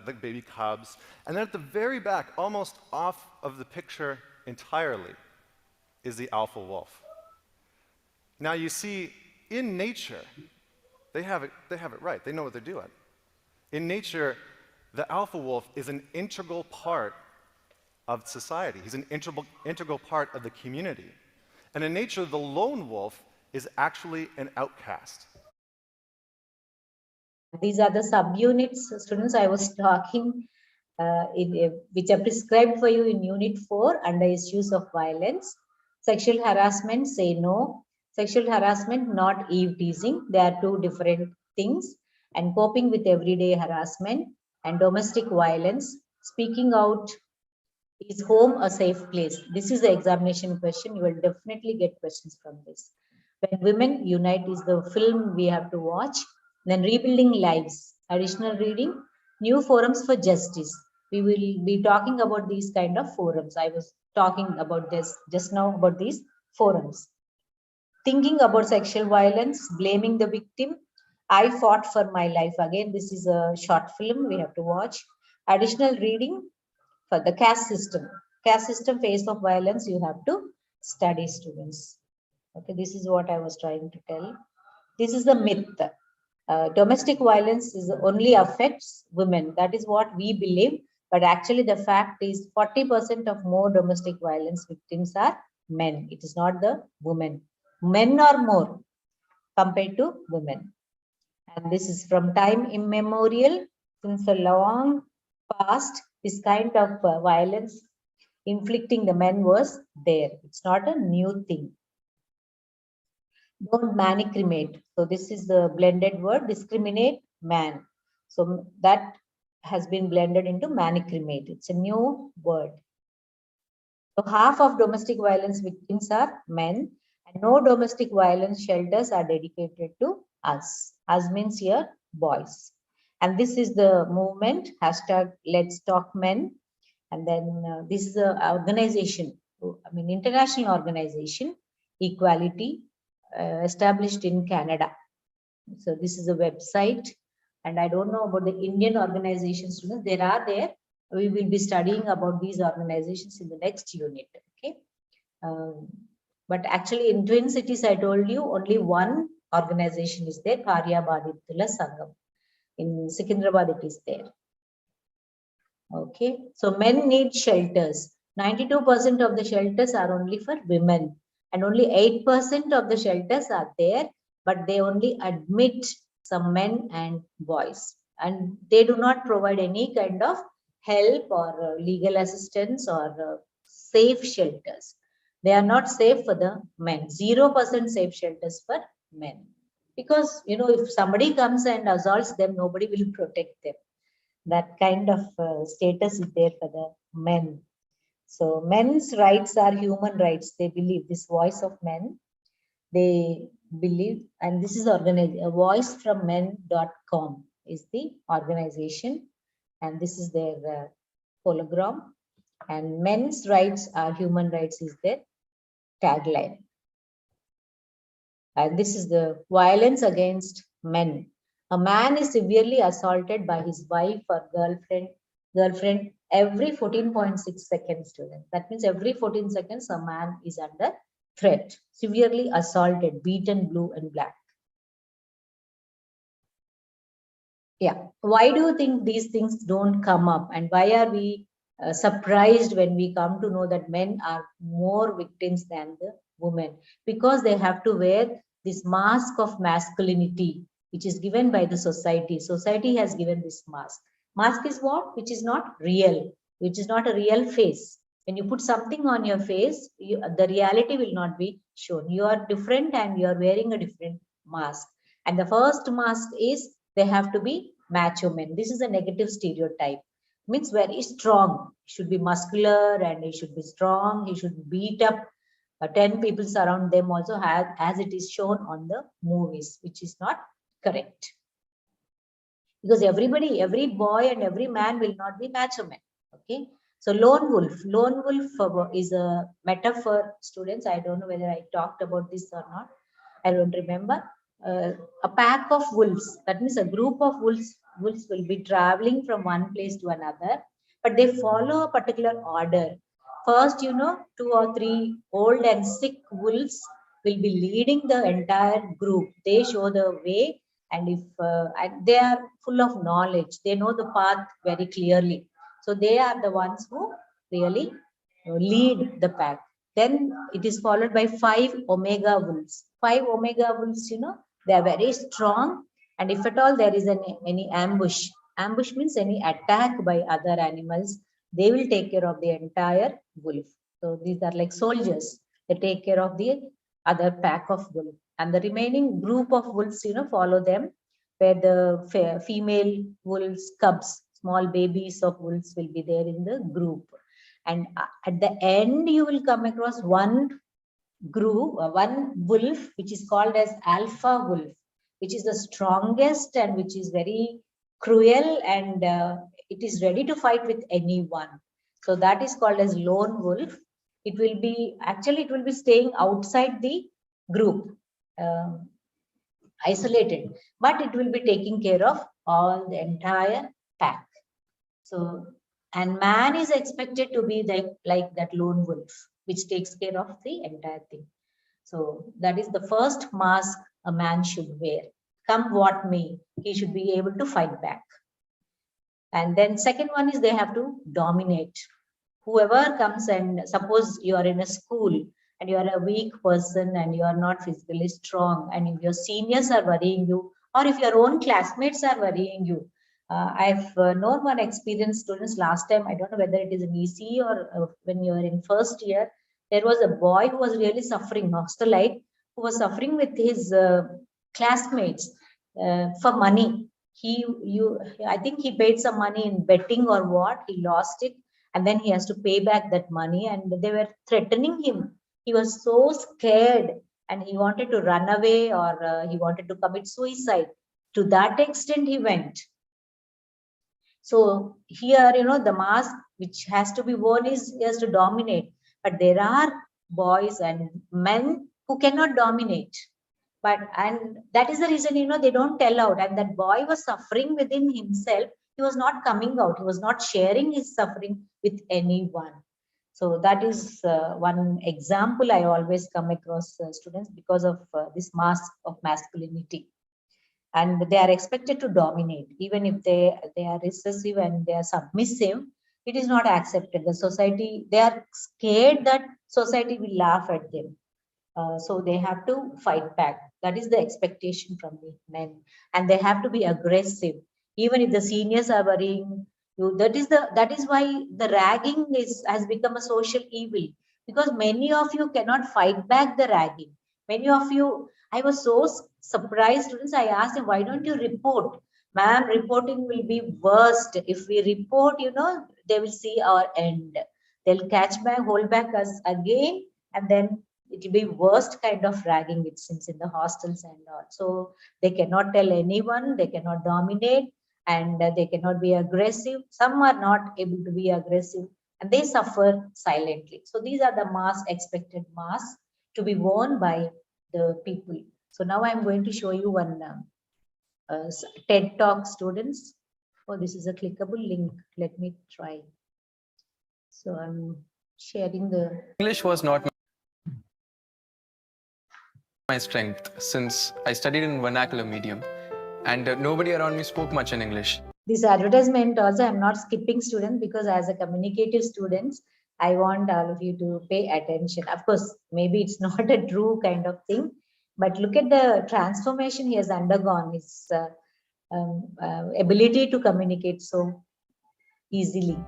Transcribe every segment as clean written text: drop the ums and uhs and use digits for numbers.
the baby cubs. And then at the very back, almost off of the picture entirely, is the alpha wolf. Now you see, in nature, they have it right. They know what they're doing. In nature, the alpha wolf is an integral part of society. He's an integral part of the community. And in nature, the lone wolf is actually an outcast. These are the subunits, students, I was talking, which are prescribed for you in Unit 4 under issues of violence. Sexual harassment, say no. Sexual harassment, not eve teasing. They are two different things. And coping with everyday harassment and domestic violence. Speaking out, is home a safe place? This is the examination question. You will definitely get questions from this. When Women Unite is the film we have to watch. Then Rebuilding Lives, additional reading, New Forums for Justice. We will be talking about these kind of forums. I was talking about this just now, about these forums. Thinking about sexual violence, blaming the victim. I fought for my life. Again, this is a short film we have to watch. Additional reading for the caste system. Caste system, face of violence, you have to study, students. Okay, this is what I was trying to tell. This is the myth. Domestic violence only affects women. That is what we believe. But actually the fact is 40% of more domestic violence victims are men. It is not the women. Men are more compared to women. And this is from time immemorial, since a long past, this kind of violence inflicting the men was there. It's not a new thing. Don't manicrimate. So this is the blended word, discriminate, man. So that has been blended into manicrimate. It's a new word. So half of domestic violence victims are men, and no domestic violence shelters are dedicated to us. Us means here boys. And this is the movement, hashtag Let's Talk Men. And then this is the organization, international organization, Equality, established in Canada. So this is a website, and I don't know about the Indian organizations. There are there. We will be studying about these organizations in the next unit. Okay, but actually in Twin Cities, I told you only one organization is there, Karya Baditula Sangam. In Secunderabad, it is there. Okay, so men need shelters. 92% of the shelters are only for women. And only 8% of the shelters are there, but they only admit some men and boys. And they do not provide any kind of help or legal assistance or safe shelters. They are not safe for the men. 0% safe shelters for men. Because, if somebody comes and assaults them, nobody will protect them. That kind of status is there for the men. So men's rights are human rights. They believe, this voice of men, they believe, and this is organized, voicefrommen.com is the organization, and this is their hologram, and men's rights are human rights is their tagline. And this is the violence against men. A man is severely assaulted by his wife or girlfriend every 14.6 seconds, students. That means every 14 seconds, a man is under threat, severely assaulted, beaten blue and black. Yeah. Why do you think these things don't come up? And why are we surprised when we come to know that men are more victims than the women? Because they have to wear this mask of masculinity, which is given by the society. Society has given this mask. Mask is what? Which is not real, which is not a real face. When you put something on your face, the reality will not be shown. You are different and you are wearing a different mask. And the first mask is they have to be macho men. This is a negative stereotype. Means very strong. He should be muscular and he should be strong. He should beat up 10 people around them also, as it is shown on the movies, which is not correct. Because every boy and every man will not be macho man. Okay. So lone wolf is a metaphor, students. I don't know whether I talked about this or not. I don't remember. A pack of wolves, that means a group of wolves wolves will be traveling from one place to another, but they follow a particular order. First, 2 or 3 old and sick wolves will be leading the entire group. They show the way, and if and they are full of knowledge, they know the path very clearly. So they are the ones who really lead the pack. Then it is followed by 5 omega wolves. 5 omega wolves, they are very strong, and if at all there is any ambush means any attack by other animals, they will take care of the entire wolf. So these are like soldiers. They take care of the other pack of wolf, and the remaining group of wolves, follow them, where the female wolves, cubs, small babies of wolves will be there in the group. And at the end, you will come across one group, one wolf, which is called as alpha wolf, which is the strongest and which is very cruel, and it is ready to fight with anyone. So that is called as lone wolf. It will be staying outside the group, isolated, but it will be taking care of all the entire pack. So, and man is expected to be like that lone wolf, which takes care of the entire thing. So that is the first mask a man should wear. Come what may, he should be able to fight back. And then second one is they have to dominate. Whoever comes, and suppose you are in a school and you are a weak person and you are not physically strong, and if your seniors are worrying you, or if your own classmates are worrying you. I've known one experienced students last time. I don't know whether it is an EC or when you are in first year, there was a boy who was really suffering, hostelite, who was suffering with his classmates for money. I think he paid some money in betting or what, he lost it, and then he has to pay back that money, and they were threatening him. He was so scared, and he wanted to run away, or he wanted to commit suicide. To that extent he went. So here, the mask which has to be worn is, he has to dominate. But there are boys and men who cannot dominate. And that is the reason, they don't tell out. And that boy was suffering within himself. He was not coming out. He was not sharing his suffering with anyone. So that is one example I always come across students because of this mask of masculinity. And they are expected to dominate. Even if they are recessive and they are submissive, it is not accepted. The society, they are scared that society will laugh at them. So they have to fight back. That is the expectation from the men. And they have to be aggressive. Even if the seniors are worrying you, that is why the ragging has become a social evil. Because many of you cannot fight back the ragging. Many of you, I was so surprised, students. I asked them, why don't you report? Ma'am, reporting will be worst. If we report, they will see our end. They'll catch back, hold back us again, and then it will be worst kind of ragging, it seems, in the hostels and all. So they cannot tell anyone, they cannot dominate, and they cannot be aggressive. Some are not able to be aggressive, and they suffer silently. So these are the expected masks to be worn by the people. So now I'm going to show you one TED Talk, students. Oh, this is a clickable link. Let me try. So I'm sharing the... English was not my strength since I studied in vernacular medium, and nobody around me spoke much in English. This advertisement also, I'm not skipping students, because as a communicative students, I want all of you to pay attention. Of course, maybe it's not a true kind of thing, but look at the transformation he has undergone, his ability to communicate so easily.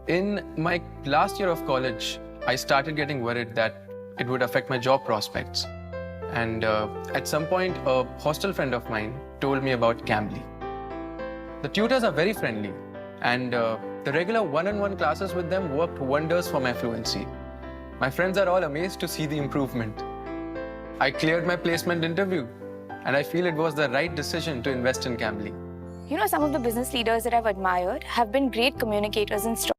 In my last year of college, I started getting worried that it would affect my job prospects. And at some point, a hostel friend of mine told me about Cambly. The tutors are very friendly, and the regular one-on-one classes with them worked wonders for my fluency. My friends are all amazed to see the improvement. I cleared my placement interview, and I feel it was the right decision to invest in Cambly. Some of the business leaders that I've admired have been great communicators and strong.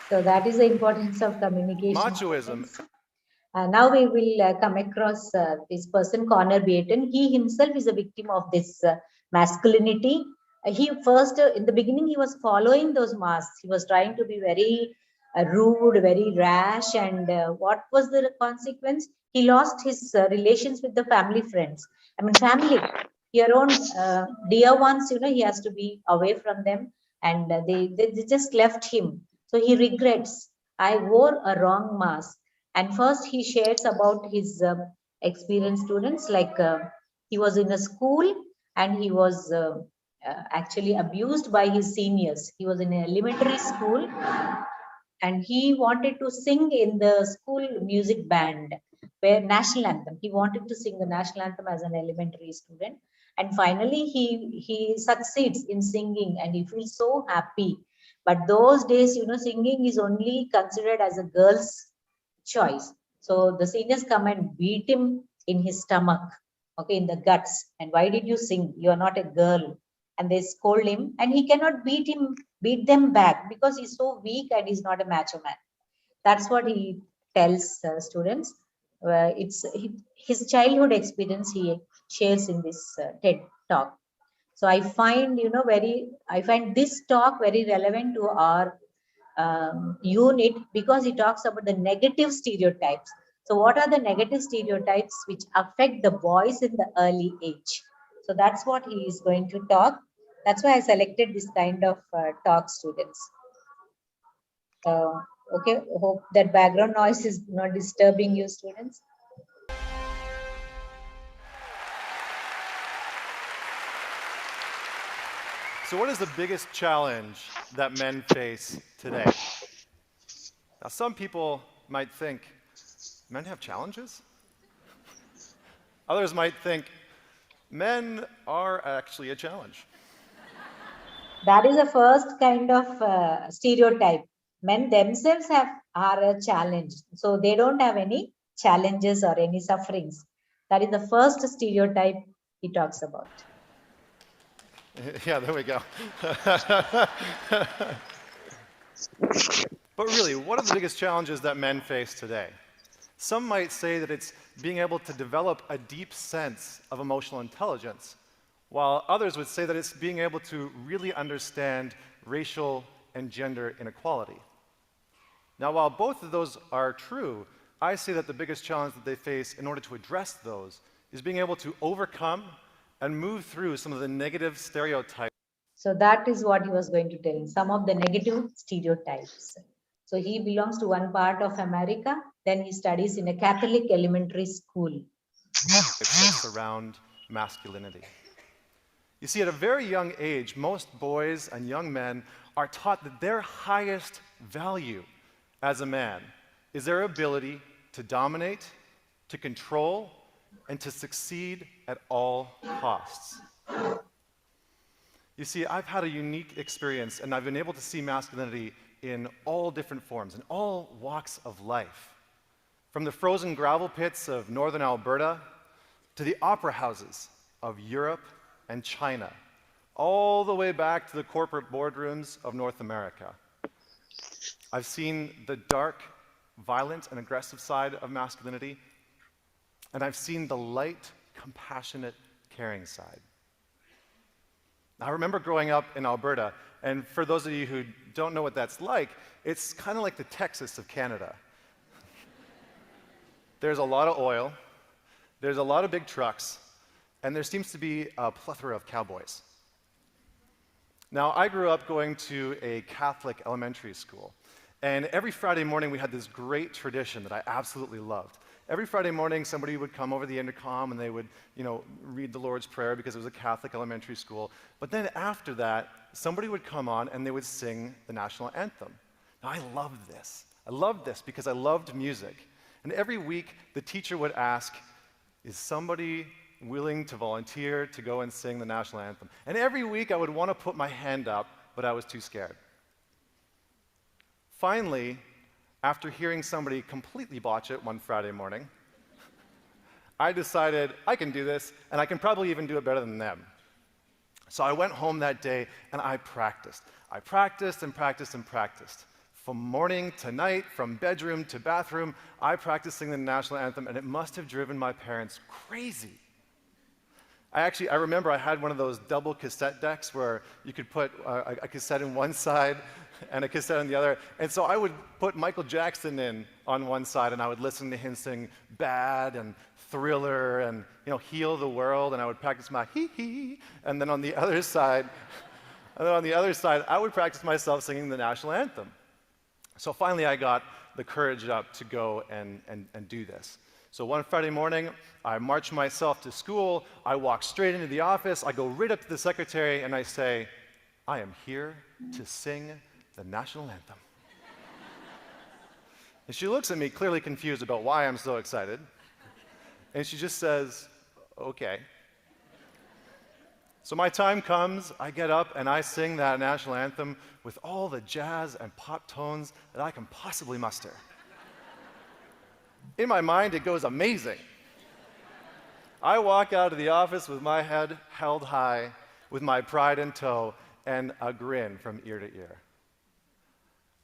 So that is the importance of communication. Machoism. Now we will come across this person, Connor Beaton. He himself is a victim of this masculinity. He first, in the beginning, he was following those masks. He was trying to be very rude, very rash. And what was the consequence? He lost his relations with the family friends. I mean, family, your own dear ones, he has to be away from them. And they just left him. So he regrets, I wore a wrong mask. And first he shares about his experienced students, like he was in a school and he was actually abused by his seniors. He was in an elementary school and he wanted to sing in the school music band, where national anthem. He wanted to sing the national anthem as an elementary student. And finally, he succeeds in singing and he feels so happy. But those days, singing is only considered as a girl's choice. So the seniors come and beat him in his stomach, okay, in the guts. And why did you sing? You are not a girl. And they scold him, and he cannot beat them back because he's so weak and he's not a macho man. That's what he tells students. His childhood experience he shares in this TED talk. So I find, I find this talk very relevant to our unit, because it talks about the negative stereotypes. So what are the negative stereotypes which affect the boys in the early age? So that's what he is going to talk. That's why I selected this kind of talk, students. Okay, hope that background noise is not disturbing you, students. So what is the biggest challenge that men face today? Now, some people might think, men have challenges? Others might think, men are actually a challenge. That is the first kind of stereotype. Men themselves are a challenge. So they don't have any challenges or any sufferings. That is the first stereotype he talks about. Yeah, there we go. But really, what are the biggest challenges that men face today? Some might say that it's being able to develop a deep sense of emotional intelligence, while others would say that it's being able to really understand racial and gender inequality. Now, while both of those are true, I say that the biggest challenge that they face in order to address those is being able to overcome and move through some of the negative stereotypes. So that is what he was going to tell, some of the negative stereotypes. So he belongs to one part of America, then he studies in a Catholic elementary school. That surround masculinity. You see, at a very young age, most boys and young men are taught that their highest value as a man is their ability to dominate, to control, and to succeed at all costs. You see, I've had a unique experience, and I've been able to see masculinity in all different forms, in all walks of life. From the frozen gravel pits of northern Alberta to the opera houses of Europe and China, all the way back to the corporate boardrooms of North America. I've seen the dark, violent, and aggressive side of masculinity, and I've seen the light, compassionate, caring side. I remember growing up in Alberta, and for those of you who don't know what that's like, it's kind of like the Texas of Canada. There's a lot of oil, there's a lot of big trucks, and there seems to be a plethora of cowboys. Now, I grew up going to a Catholic elementary school, and every Friday morning we had this great tradition that I absolutely loved. Every Friday morning, somebody would come over the intercom and they would, read the Lord's Prayer because it was a Catholic elementary school. But then after that, somebody would come on and they would sing the national anthem. Now, I loved this. I loved this because I loved music. And every week, the teacher would ask, is somebody willing to volunteer to go and sing the national anthem? And every week, I would want to put my hand up, but I was too scared. Finally, after hearing somebody completely botch it one Friday morning, I decided I can do this, and I can probably even do it better than them. So I went home that day, and I practiced. I practiced and practiced and practiced. From morning to night, from bedroom to bathroom, I practiced singing the national anthem, and it must have driven my parents crazy. I remember I had one of those double cassette decks where you could put a cassette in one side and a cassette on the other. And so I would put Michael Jackson in on one side, and I would listen to him sing Bad and Thriller and, Heal the World, and I would practice my hee-hee. And then on the other side, I would practice myself singing the national anthem. So finally I got the courage up to go and do this. So one Friday morning, I march myself to school, I walk straight into the office, I go right up to the secretary, and I say, I am here to sing the national anthem. And she looks at me, clearly confused about why I'm so excited, and she just says, okay. So my time comes, I get up and I sing that national anthem with all the jazz and pop tones that I can possibly muster. In my mind, it goes amazing. I walk out of the office with my head held high, with my pride in tow, and a grin from ear to ear.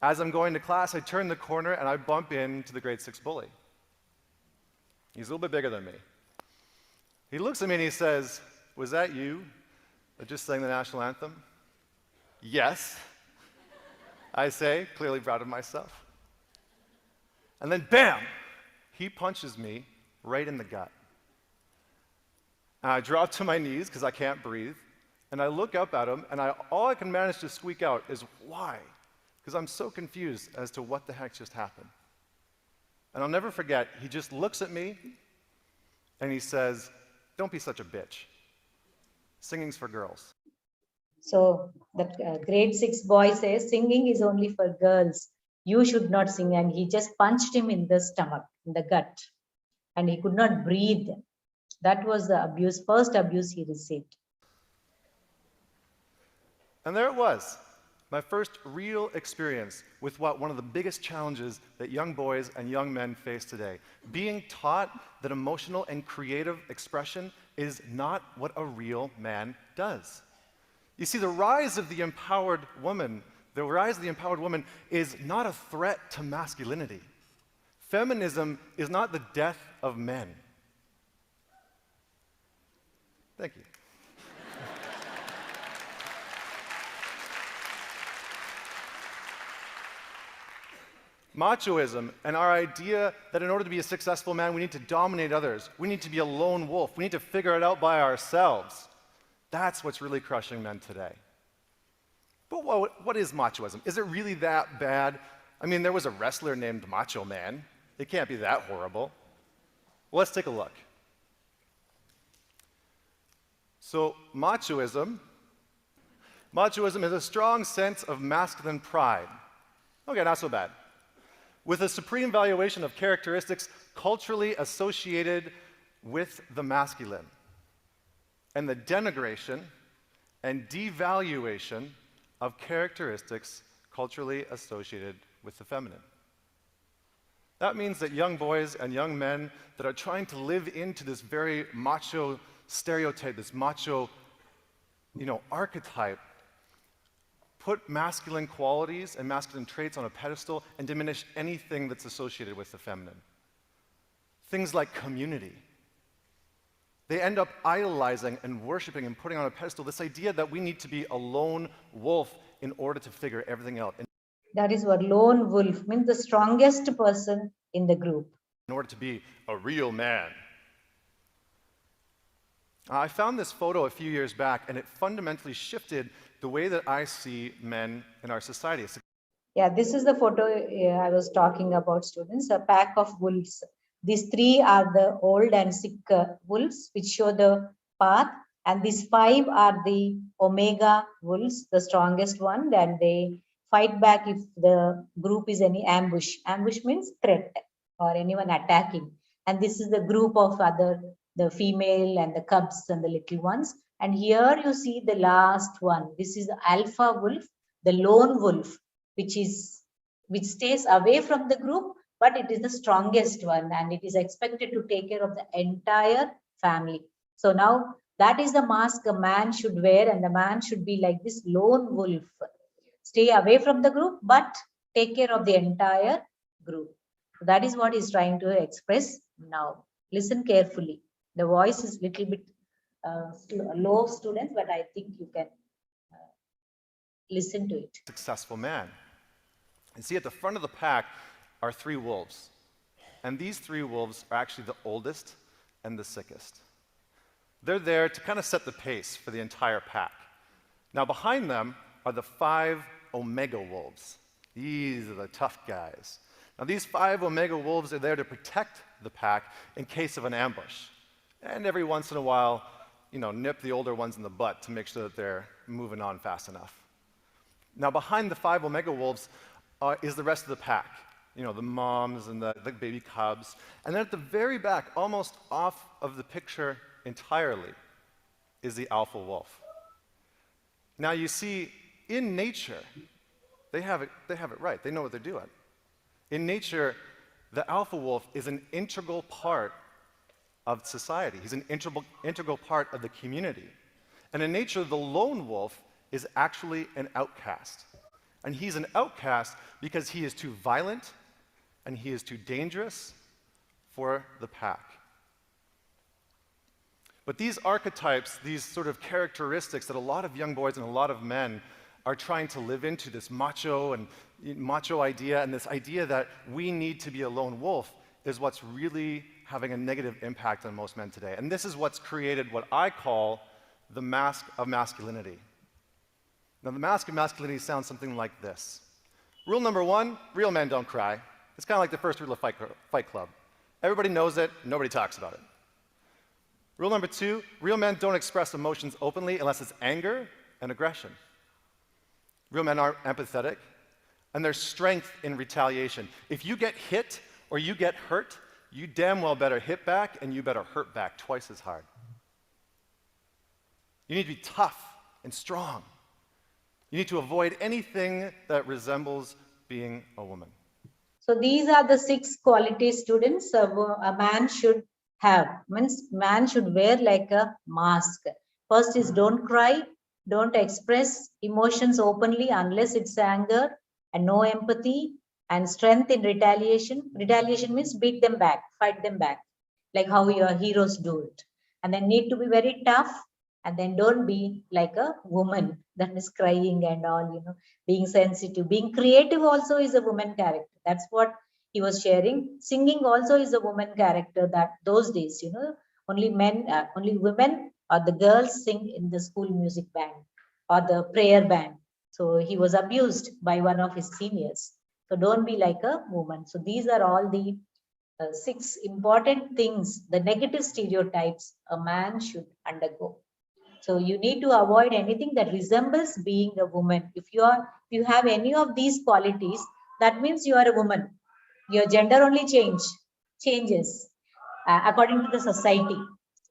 As I'm going to class, I turn the corner and I bump into the grade 6 bully. He's a little bit bigger than me. He looks at me and he says, was that you that just sang the national anthem? Yes, I say, clearly proud of myself. And then bam! He punches me right in the gut. And I drop to my knees because I can't breathe, and I look up at him, and all I can manage to squeak out is, why? Because I'm so confused as to what the heck just happened. And I'll never forget, he just looks at me, and he says, don't be such a bitch. Singing's for girls. So that grade 6 boy says, singing is only for girls. You should not sing. And he just punched him in the stomach, in the gut. And he could not breathe. That was the abuse, first abuse he received. And there it was, my first real experience with one of the biggest challenges that young boys and young men face today. Being taught that emotional and creative expression is not what a real man does. You see, the rise of the empowered woman is not a threat to masculinity. Feminism is not the death of men. Thank you. Machoism and our idea that in order to be a successful man, we need to dominate others. We need to be a lone wolf. We need to figure it out by ourselves. That's what's really crushing men today. But what is machoism? Is it really that bad? I mean, there was a wrestler named Macho Man. It can't be that horrible. Well, let's take a look. So, machoism is a strong sense of masculine pride. Okay, not so bad. With a supreme valuation of characteristics culturally associated with the masculine, and the denigration and devaluation of characteristics culturally associated with the feminine. That means that young boys and young men that are trying to live into this very macho stereotype, this macho, archetype, put masculine qualities and masculine traits on a pedestal and diminish anything that's associated with the feminine. Things like community. They end up idolizing and worshiping and putting on a pedestal this idea that we need to be a lone wolf in order to figure everything out. That is what lone wolf means, the strongest person in the group. In order to be a real man. I found this photo a few years back, and it fundamentally shifted the way that I see men in our society. Yeah, this is the photo I was talking about, students, a pack of wolves. These 3 are the old and sick wolves, which show the path. And these 5 are the omega wolves, the strongest one. And they fight back if the group is any ambush. Ambush means threat or anyone attacking. And this is the group of the female and the cubs and the little ones. And here you see the last one. This is the alpha wolf, the lone wolf, which stays away from the group, but it is the strongest one, and it is expected to take care of the entire family. So now that is the mask a man should wear, and the man should be like this lone wolf. Stay away from the group, but take care of the entire group. So that is what he's trying to express now. Listen carefully. The voice is little bit low students, but I think you can listen to it. Successful man. And see, at the front of the pack are 3 wolves. And these 3 wolves are actually the oldest and the sickest. They're there to kind of set the pace for the entire pack. Now, behind them are the 5 omega wolves. These are the tough guys. Now, these 5 omega wolves are there to protect the pack in case of an ambush. And every once in a while, nip the older ones in the butt to make sure that they're moving on fast enough. Now, behind the 5 omega wolves is the rest of the pack. The moms and the baby cubs. And then at the very back, almost off of the picture entirely, is the alpha wolf. Now, you see, in nature, they have it right. They know what they're doing. In nature, the alpha wolf is an integral part of society. He's an integral part of the community. And in nature, the lone wolf is actually an outcast. And he's an outcast because he is too violent and he is too dangerous for the pack. But these archetypes, these sort of characteristics that a lot of young boys and a lot of men are trying to live into, this macho idea, and this idea that we need to be a lone wolf, is what's really having a negative impact on most men today. And this is what's created what I call the mask of masculinity. Now, the mask of masculinity sounds something like this. Rule number 1, real men don't cry. It's kind of like the first rule of Fight Club. Everybody knows it, nobody talks about it. Rule number 2, real men don't express emotions openly unless it's anger and aggression. Real men aren't empathetic, and there's strength in retaliation. If you get hit or you get hurt, you damn well better hit back and you better hurt back twice as hard. You need to be tough and strong. You need to avoid anything that resembles being a woman. So these are the 6 qualities, students, a man should have. Means man should wear like a mask. First is don't cry, don't express emotions openly unless it's anger, and no empathy, and strength in retaliation. Retaliation means beat them back, fight them back, like how your heroes do it. And then need to be very tough, and then don't be like a woman that is crying and all, being sensitive. Being creative also is a woman character. That's what he was sharing. Singing also is a woman character, that those days, only women or the girls sing in the school music band or the prayer band. So he was abused by one of his seniors. So don't be like a woman. So these are all the 6 important things, the negative stereotypes a man should undergo. So you need to avoid anything that resembles being a woman. If you have any of these qualities, that means you are a woman. Your gender only changes according to the society.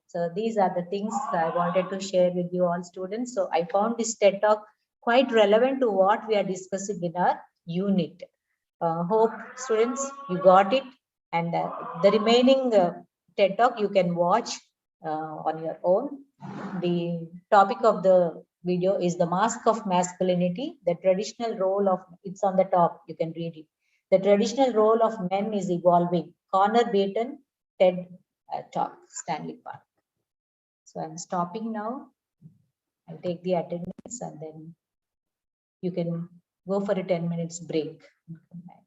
So these are the things I wanted to share with you all, students. So I found this TED Talk quite relevant to what we are discussing in our unit. Hope, students, you got it. And the remaining TED Talk you can watch on your own. The topic of the video is the mask of masculinity, the traditional role of, it's on the top, you can read it. The traditional role of men is evolving. Connor Beaton, TED Talk, Stanley Park. So I'm stopping now. I'll take the attendance and then you can go for a 10 minutes break and come back.